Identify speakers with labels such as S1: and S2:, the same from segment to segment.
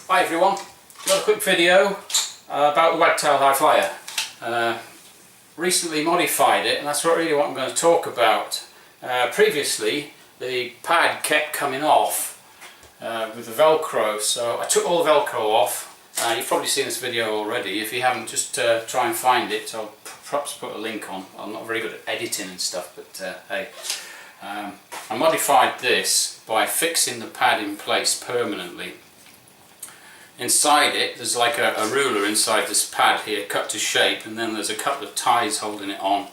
S1: Hi everyone, got a quick video about the Wagtail Highflyer. Recently modified it, and that's really what I'm going to talk about. Previously the pad kept coming off with the Velcro, so I took all the Velcro off. You've probably seen this video already. If you haven't, just try and find it. I'll perhaps put a link on. I'm not very good at editing and stuff, but hey. I modified this by fixing the pad in place permanently. Inside it there's like a ruler inside this pad here, cut to shape, and then there's a couple of ties holding it on.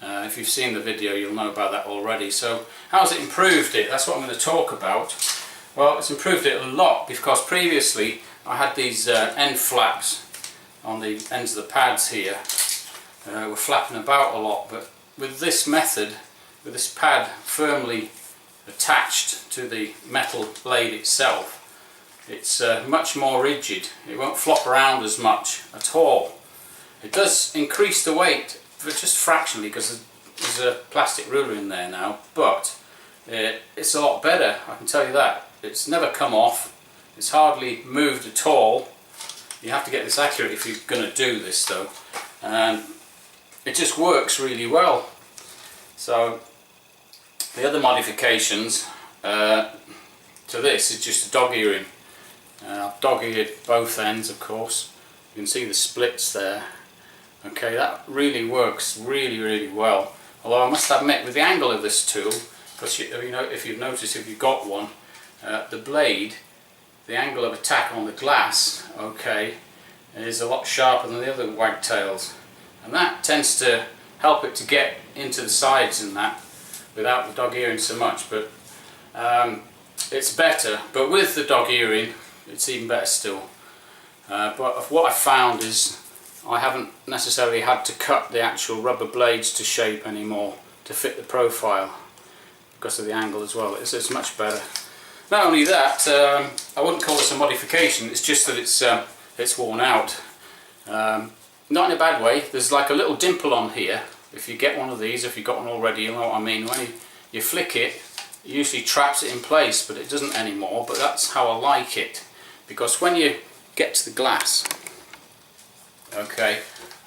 S1: If you've seen the video you'll know about that already. So how's it improved it? That's what I'm going to talk about. Well, it's improved it a lot, because previously I had these end flaps on the ends of the pads here. Were flapping about a lot, but with this method, with this pad firmly attached to the metal blade itself, it's much more rigid. It won't flop around as much at all. It does increase the weight, but just fractionally, because there's a plastic ruler in there now, but it's a lot better, I can tell you that. It's never come off, it's hardly moved at all. You have to get this accurate if you're going to do this though, and it just works really well. So the other modifications to this is just a dog earring. I've dog-eared both ends, of course. You can see the splits there. Okay, that really works really well. Although I must admit, with the angle of this tool, because you know, if you've noticed, if you've got one, the blade, the angle of attack on the glass, okay, is a lot sharper than the other wagtails, and that tends to help it to get into the sides and that without the dog earring so much. But it's better. But with the dog earring, it's even better still. But what I found is I haven't necessarily had to cut the actual rubber blades to shape anymore to fit the profile, because of the angle as well. It's much better. Not only that, I wouldn't call this a modification, it's just that it's worn out. Not in a bad way. There's like a little dimple on here. If you get one of these, if you've got one already, you'll know what I mean. When you flick it, it usually traps it in place, but it doesn't anymore. But that's how I like it, because when you get to the glass, okay,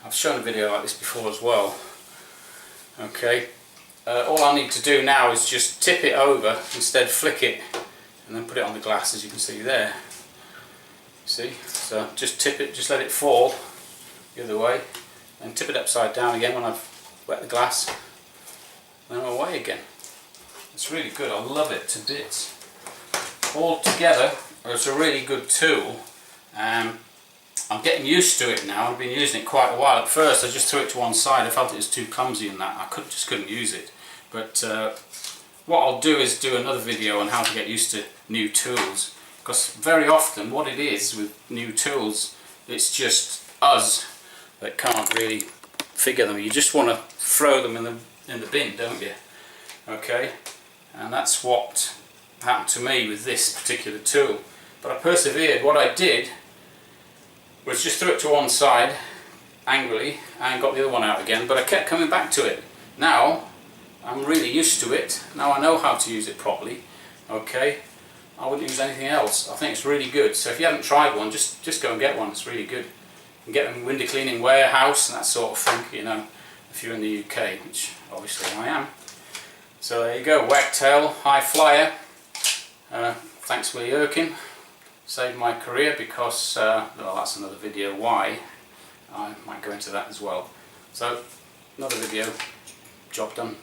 S1: I've shown a video like this before as well, okay, all I need to do now is just tip it over, instead flick it, and then put it on the glass, as you can see there. See, so just tip it, just let it fall the other way, and tip it upside down again when I've wet the glass, and then away again. It's really good, I love it to bits. All together, it's a really good tool. I'm getting used to it now. I've been using it quite a while. At first I just threw it to one side. I felt it was too clumsy and that. I just couldn't use it. But what I'll do is do another video on how to get used to new tools. Because very often what it is with new tools, it's just us that can't really figure them. You just want to throw them in the bin, don't you? Okay, and that's what happened to me with this particular tool. But I persevered. What I did was just threw it to one side angrily and got the other one out again, but I kept coming back to it. Now I'm really used to it. Now I know how to use it properly. Okay, I wouldn't use anything else. I think it's really good. So if you haven't tried one, just go and get one. It's really good. You can get them in window cleaning warehouse and that sort of thing, you know, if you're in the UK, which obviously I am. So there you go, Wagtail Highflyer. Thanks Willie Erkin. Saved my career, because well, that's another video why. I might go into that as well. So another video, job done.